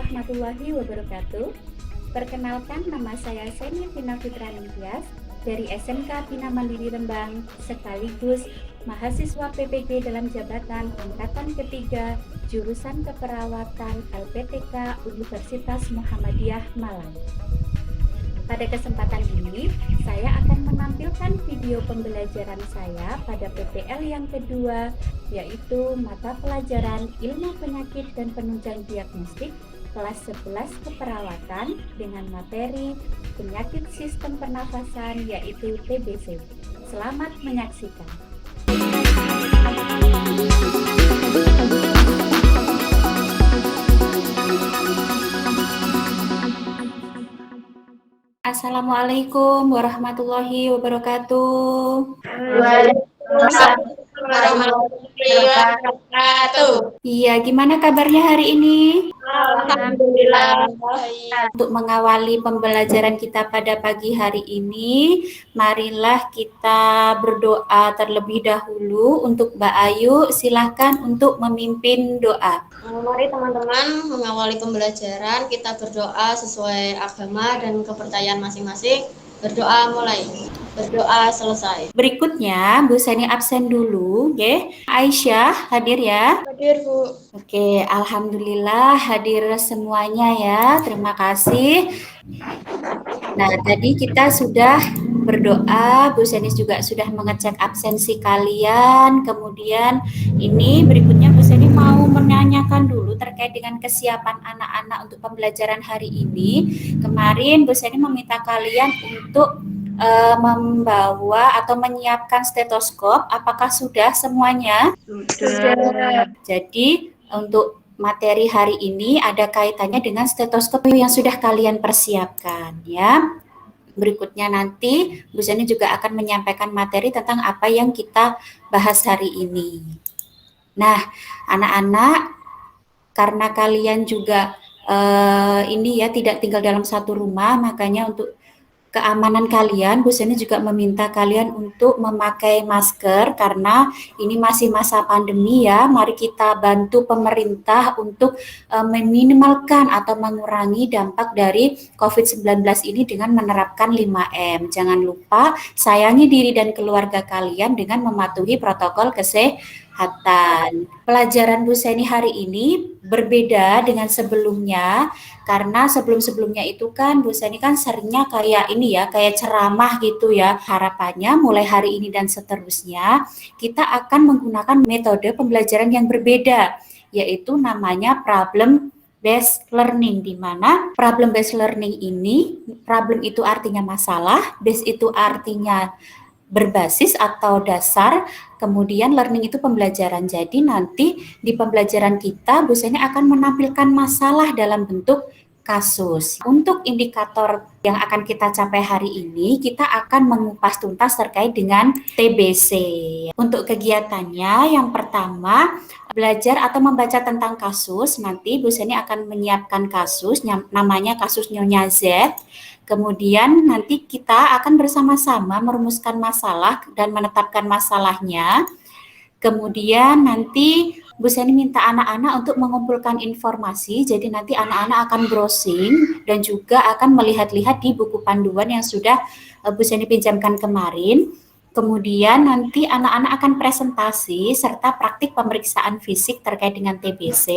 warahmatullahi wabarakatuh. Perkenalkan, nama saya Seni Vina Fitra Ningtyas dari SMK Bina Mandiri Rembang, sekaligus mahasiswa PPG dalam jabatan angkatan ketiga jurusan keperawatan LPTK Universitas Muhammadiyah Malang. Pada kesempatan ini, saya akan menampilkan video pembelajaran saya pada PPL yang kedua, yaitu mata pelajaran Ilmu Penyakit dan Penunjang Diagnostik kelas 11 keperawatan dengan materi penyakit sistem pernafasan, yaitu TBC. Selamat menyaksikan. Assalamualaikum warahmatullahi wabarakatuh. Waalaikumsalam warahmatullahi wabarakatuh. Iya, gimana kabarnya hari ini? Alhamdulillah baik. Untuk mengawali pembelajaran kita pada pagi hari ini, marilah kita berdoa terlebih dahulu. Untuk Mbak Ayu, silahkan untuk memimpin doa. Mari teman-teman mengawali pembelajaran, kita berdoa sesuai agama dan kepercayaan masing-masing. Berdoa mulai, berdoa selesai. Berikutnya, Bu Seni absen dulu, oke? Aisyah hadir ya? Hadir, Bu. Oke, alhamdulillah hadir semuanya ya. Terima kasih. Nah, tadi kita sudah berdoa, Bu Seni juga sudah mengecek absensi kalian. Kemudian ini berikutnya Bu Seni mau menanyakan dulu terkait dengan kesiapan anak-anak untuk pembelajaran hari ini. Kemarin Bu Seni meminta kalian untuk membawa atau menyiapkan stetoskop. Apakah sudah semuanya? Sudah. Jadi untuk materi hari ini ada kaitannya dengan stetoskop yang sudah kalian persiapkan ya. Berikutnya nanti Bu Seni juga akan menyampaikan materi tentang apa yang kita bahas hari ini. Nah, anak-anak, karena kalian juga ini ya tidak tinggal dalam satu rumah, makanya untuk keamanan kalian, Bu Seni juga meminta kalian untuk memakai masker karena ini masih masa pandemi ya. Mari kita bantu pemerintah untuk meminimalkan atau mengurangi dampak dari COVID-19 ini dengan menerapkan 5M. Jangan lupa sayangi diri dan keluarga kalian dengan mematuhi protokol kesehatan. Pelajaran Bu Seni hari ini berbeda dengan sebelumnya. Karena sebelum-sebelumnya itu kan Bu Seni kan seringnya kayak ini ya, kayak ceramah gitu ya. Harapannya mulai hari ini dan seterusnya kita akan menggunakan metode pembelajaran yang berbeda, yaitu namanya problem based learning, di mana problem based learning ini, problem itu artinya masalah, base itu artinya berbasis atau dasar, kemudian learning itu pembelajaran. Jadi nanti di pembelajaran kita Bu Seni akan menampilkan masalah dalam bentuk kasus. Untuk indikator yang akan kita capai hari ini, kita akan mengupas tuntas terkait dengan TBC. Untuk kegiatannya, yang pertama, belajar atau membaca tentang kasus. Nanti Bu Seni akan menyiapkan kasus, namanya kasus Nyonya Z. Kemudian nanti kita akan bersama-sama merumuskan masalah dan menetapkan masalahnya. Kemudian nanti Bu Seni minta anak-anak untuk mengumpulkan informasi, jadi nanti anak-anak akan browsing dan juga akan melihat-lihat di buku panduan yang sudah Bu Seni pinjamkan kemarin. Kemudian nanti anak-anak akan presentasi serta praktik pemeriksaan fisik terkait dengan TBC.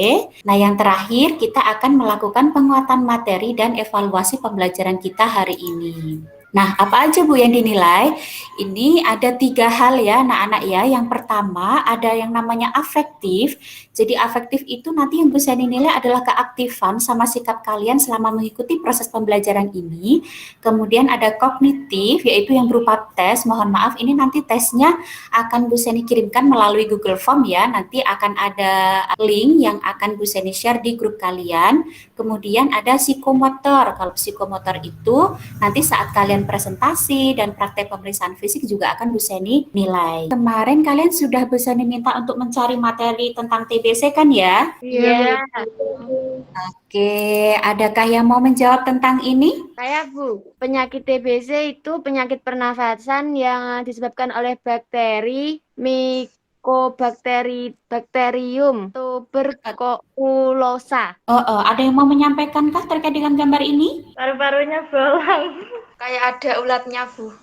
Nah, yang terakhir kita akan melakukan penguatan materi dan evaluasi pembelajaran kita hari ini. Nah, apa aja Bu yang dinilai? Ini ada 3 hal ya anak-anak ya. Yang pertama ada yang namanya afektif. Jadi afektif itu nanti yang bisa dinilai adalah keaktifan sama sikap kalian selama mengikuti proses pembelajaran ini. Kemudian ada kognitif, yaitu yang berupa tes. Mohon maaf, ini nanti tesnya akan Bu Seni kirimkan melalui Google Form ya. Nanti akan ada link yang akan Bu Seni share di grup kalian. Kemudian ada psikomotor. Kalau psikomotor itu nanti saat kalian presentasi dan praktek pemeriksaan fisik juga akan Bu Seni nilai. Kemarin kalian sudah Bu Seni minta untuk mencari materi tentang TBC kan ya? Iya. Oke, adakah yang mau menjawab tentang ini? Saya Bu, penyakit TBC itu penyakit pernafasan yang disebabkan oleh bakteri Bacterium tuberculosa. Ada yang mau menyampaikankah terkait dengan gambar ini? Paru-parunya bolong. Kayak ada ulatnya, Bu.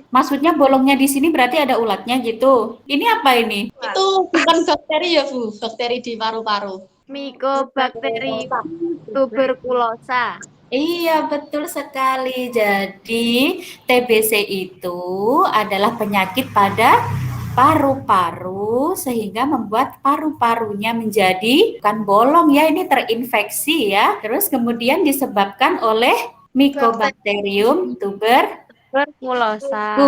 Maksudnya bolongnya di sini berarti ada ulatnya gitu. Ini apa ini? Itu bukan bakteri ya, Bu. Bakteri di paru-paru. Mycobacterium tuberculosa. Iya, betul sekali. Jadi, TBC itu adalah penyakit pada paru-paru sehingga membuat paru-parunya menjadi bukan bolong ya, ini terinfeksi ya. Terus kemudian disebabkan oleh Mycobacterium Tuberculosa.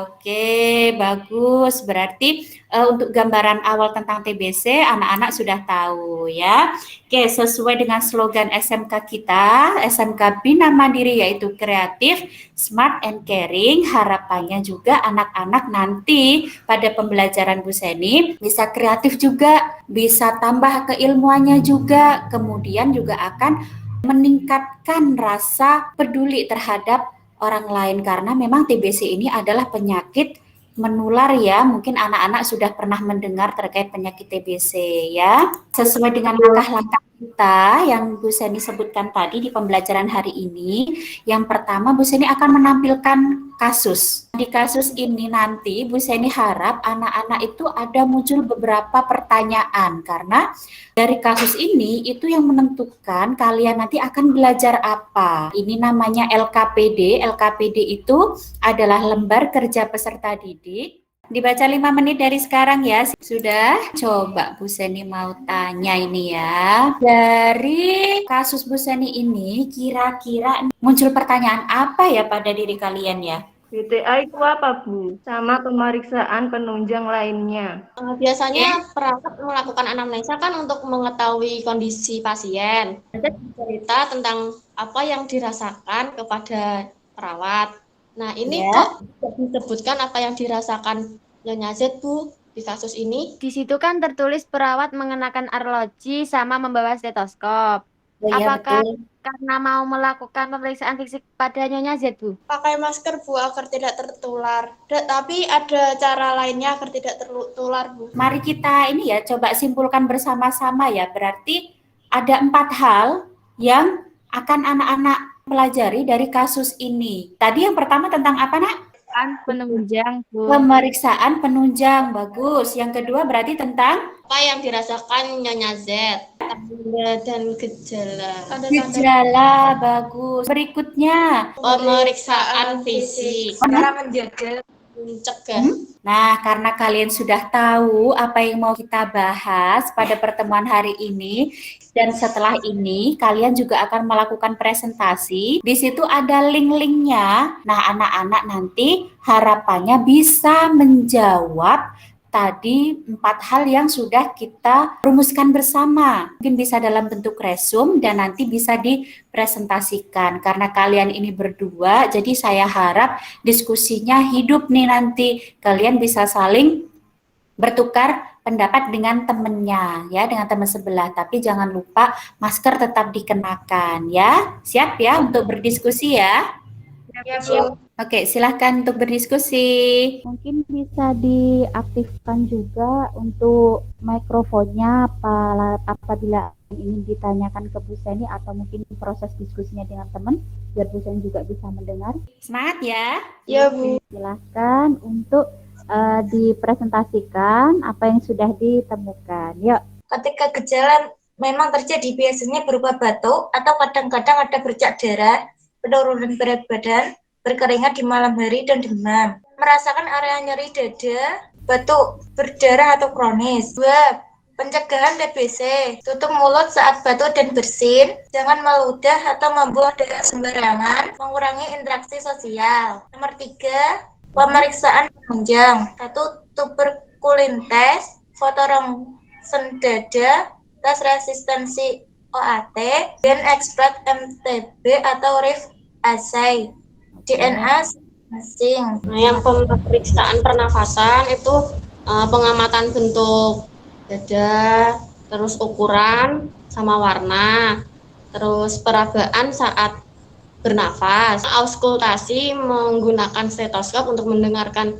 Oke, bagus. Berarti untuk gambaran awal tentang TBC, anak-anak sudah tahu ya. Oke, sesuai dengan slogan SMK kita, SMK Bina Mandiri yaitu kreatif, smart and caring. Harapannya juga anak-anak nanti pada pembelajaran Bu Seni bisa kreatif juga, bisa tambah keilmuannya juga, kemudian juga akan meningkatkan rasa peduli terhadap orang lain karena memang TBC ini adalah penyakit menular ya. Mungkin anak-anak sudah pernah mendengar terkait penyakit TBC ya. Sesuai dengan langkah-langkah kita yang Bu Seni sebutkan tadi di pembelajaran hari ini, yang pertama Bu Seni akan menampilkan kasus. Di kasus ini nanti Bu Seni harap anak-anak itu ada muncul beberapa pertanyaan karena dari kasus ini itu yang menentukan kalian nanti akan belajar apa. Ini namanya LKPD. LKPD itu adalah lembar kerja peserta didik. Dibaca 5 menit dari sekarang ya. Sudah? Coba Bu Seni mau tanya ini ya. Dari kasus Bu Seni ini kira-kira muncul pertanyaan apa ya pada diri kalian ya? BTA itu apa, Bu? Sama pemeriksaan penunjang lainnya. Biasanya perawat melakukan anamnesa kan untuk mengetahui kondisi pasien. Ada cerita tentang apa yang dirasakan kepada perawat. Nah, ini kok disebutkan apa yang dirasakan Nyonya Z, Bu, di kasus ini? Di situ kan tertulis perawat mengenakan arloji sama membawa stetoskop. Apakah karena mau melakukan pemeriksaan fisik pada Nyonya Z, Bu? Pakai masker, Bu, agar tidak tertular. Tapi ada cara lainnya agar tidak tertular, Bu. Mari kita ini ya coba simpulkan bersama-sama ya. Berarti ada 4 hal yang akan anak-anak pelajari dari kasus ini. Tadi yang pertama tentang apa, Nak? Penunjang, Bu. Pemeriksaan penunjang, bagus. Yang kedua berarti tentang apa yang dirasakan Nyonya Z, tanda dan gejala. Gejala, bagus. Berikutnya Pemeriksaan fisik. Cara menjaga mencegah. Nah, karena kalian sudah tahu apa yang mau kita bahas pada pertemuan hari ini, dan setelah ini kalian juga akan melakukan presentasi. Di situ ada link-linknya. Nah, anak-anak nanti harapannya bisa menjawab tadi 4 hal yang sudah kita rumuskan bersama. Mungkin bisa dalam bentuk resume dan nanti bisa dipresentasikan. Karena kalian ini berdua, jadi saya harap diskusinya hidup nih nanti. Kalian bisa saling bertukar pendapat dengan temennya ya, dengan teman sebelah. Tapi jangan lupa masker tetap dikenakan ya. Siap ya untuk berdiskusi ya? Siap. Oke, silahkan untuk berdiskusi. Mungkin bisa diaktifkan juga untuk mikrofonnya apabila ingin ditanyakan ke Bu Seni atau mungkin proses diskusinya dengan teman, biar Bu Seni juga bisa mendengar. Semangat ya. Ya, Bu. Silahkan untuk dipresentasikan apa yang sudah ditemukan. Yuk. Ketika gejala memang terjadi biasanya berupa batuk atau kadang-kadang ada bercak darah, penurunan berat badan, berkeringat di malam hari dan demam. Merasakan area nyeri dada, batuk, berdarah atau kronis. 2. Pencegahan TBC. Tutup mulut saat batuk dan bersin. Jangan meludah atau membuang darah sembarangan. Mengurangi interaksi sosial. Nomor 3. Pemeriksaan penunjang. 1. Tuberkulin test, foto rongsen dada, tes resistensi OAT, dan ekstrak MTB atau RIF assay. DNA masing. Nah, yang pemeriksaan pernafasan itu pengamatan bentuk dada, terus ukuran sama warna, terus perabaan saat bernafas, auskultasi menggunakan stetoskop untuk mendengarkan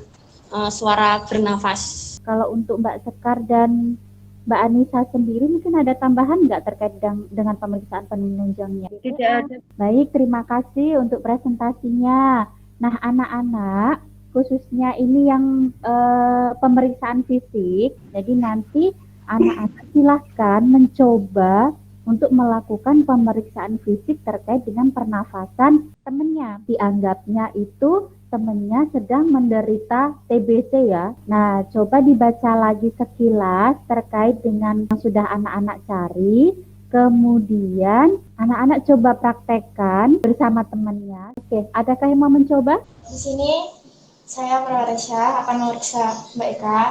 suara bernafas. Kalau untuk Mbak Sekar dan Mbak Anissa sendiri mungkin ada tambahan nggak terkait dengan pemeriksaan penunjangnya? Tidak ada. Baik, terima kasih untuk presentasinya. Nah, anak-anak, khususnya ini yang pemeriksaan fisik, jadi nanti anak-anak silahkan mencoba untuk melakukan pemeriksaan fisik terkait dengan pernafasan temannya. Dianggapnya itu temannya sedang menderita TBC ya. Nah, coba dibaca lagi sekilas terkait dengan yang sudah anak-anak cari. Kemudian anak-anak coba praktekkan bersama temannya. Oke, adakah yang mau mencoba? Di sini saya Praresya akan memeriksa Mbak Eka.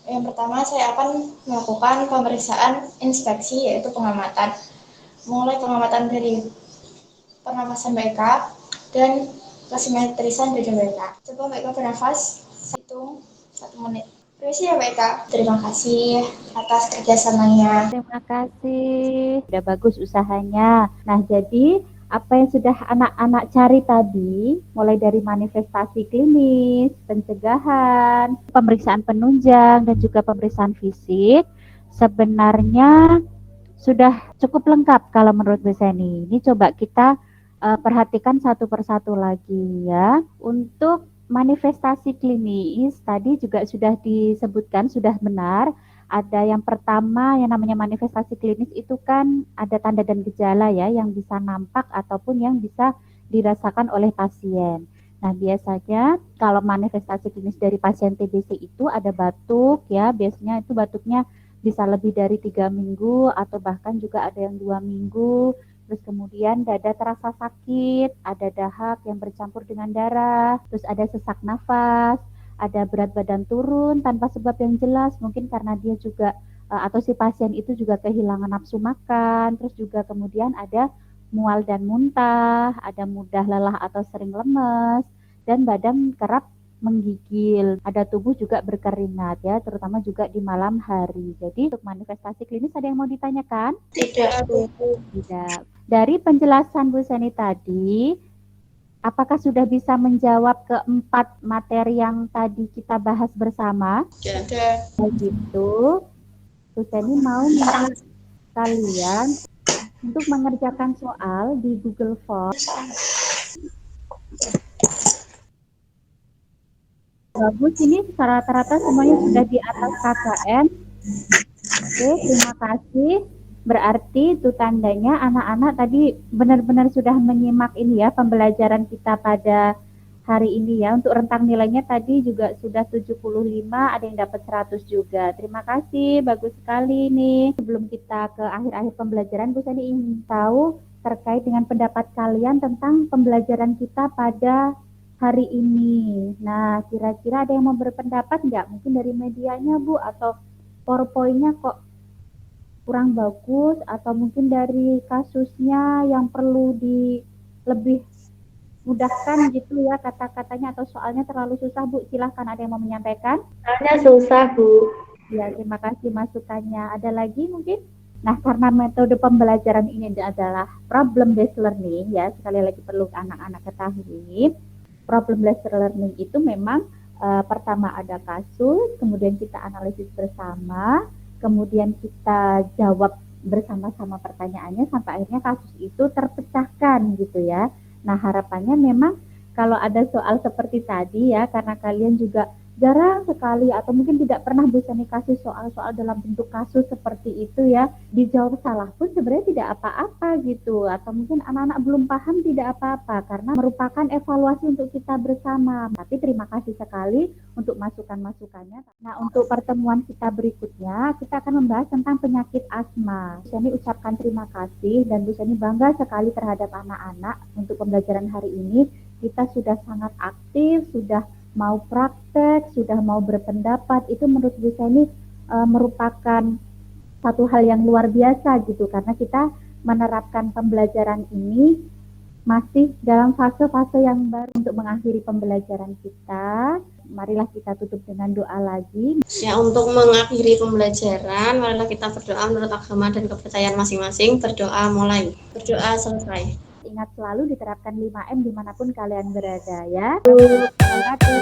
Yang pertama saya akan melakukan pemeriksaan inspeksi yaitu pengamatan. Mulai pengamatan dari pernafasan Mbak Eka dan kesimetrisan dada Mbak Eka. Coba Mbak Eka bernafas, hitung 1 menit. Permisi ya Mbak Eka. Terima kasih atas kerjasamanya. Terima kasih. Sudah bagus usahanya. Nah, jadi apa yang sudah anak-anak cari tadi, mulai dari manifestasi klinis, pencegahan, pemeriksaan penunjang, dan juga pemeriksaan fisik, sebenarnya sudah cukup lengkap kalau menurut Bu Seni. Ini coba kita perhatikan satu persatu lagi ya. Untuk manifestasi klinis tadi juga sudah disebutkan, sudah benar. Ada yang pertama yang namanya manifestasi klinis itu kan ada tanda dan gejala ya yang bisa nampak ataupun yang bisa dirasakan oleh pasien. Nah, biasanya kalau manifestasi klinis dari pasien TBC itu ada batuk ya, biasanya itu batuknya bisa lebih dari 3 minggu atau bahkan juga ada yang 2 minggu. Terus kemudian dada terasa sakit, ada dahak yang bercampur dengan darah, terus ada sesak nafas, ada berat badan turun tanpa sebab yang jelas, mungkin karena dia juga atau si pasien itu juga kehilangan nafsu makan, terus juga kemudian ada mual dan muntah, ada mudah lelah atau sering lemes, dan badan kerap menggigil, ada tubuh juga berkeringat ya, terutama juga di malam hari. Jadi untuk manifestasi klinis ada yang mau ditanyakan? Tidak. Tidak. Dari penjelasan Bu Seni tadi, apakah sudah bisa menjawab keempat materi yang tadi kita bahas bersama? Sudah. Begitu, Bu Seni mau minta kalian untuk mengerjakan soal di Google Form. Bagus, ini rata-rata semuanya sudah di atas KKN. Oke, terima kasih. Berarti itu tandanya anak-anak tadi benar-benar sudah menyimak ini ya pembelajaran kita pada hari ini ya. Untuk rentang nilainya tadi juga sudah 75, ada yang dapat 100 juga. Terima kasih, bagus sekali nih. Sebelum kita ke akhir-akhir pembelajaran, Bu Sani ingin tahu terkait dengan pendapat kalian tentang pembelajaran kita pada hari ini. Nah, kira-kira ada yang mau berpendapat nggak? Mungkin dari medianya, Bu, atau PowerPoint-nya kok kurang bagus, atau mungkin dari kasusnya yang perlu lebih mudahkan gitu ya kata-katanya, atau soalnya terlalu susah, Bu. Silahkan, ada yang mau menyampaikan? Soalnya susah, Bu. Ya, terima kasih masukannya. Ada lagi mungkin? Nah, karena metode pembelajaran ini adalah problem based learning ya, sekali lagi perlu anak-anak ketahui. Problem based learning itu memang pertama ada kasus, kemudian kita analisis bersama, kemudian kita jawab bersama-sama pertanyaannya sampai akhirnya kasus itu terpecahkan gitu ya. Nah, harapannya memang kalau ada soal seperti tadi ya, karena kalian juga jarang sekali atau mungkin tidak pernah bisa kasih soal-soal dalam bentuk kasus seperti itu ya, dijawab salah pun sebenarnya tidak apa-apa gitu, atau mungkin anak-anak belum paham tidak apa-apa karena merupakan evaluasi untuk kita bersama. Tapi terima kasih sekali untuk masukan-masukannya. Nah, untuk pertemuan kita berikutnya kita akan membahas tentang penyakit asma. Bu Seni ucapkan terima kasih dan Bu Seni bangga sekali terhadap anak-anak untuk pembelajaran hari ini. Kita sudah sangat aktif, sudah mau praktek, sudah mau berpendapat, itu menurut Bu Seni merupakan satu hal yang luar biasa gitu, karena kita menerapkan pembelajaran ini masih dalam fase-fase yang baru. Untuk mengakhiri pembelajaran kita, marilah kita tutup dengan doa lagi. Ya, untuk mengakhiri pembelajaran, marilah kita berdoa menurut agama dan kepercayaan masing-masing. Berdoa mulai, berdoa selesai. Ingat selalu diterapkan 5M dimanapun kalian berada ya. Terima kasih.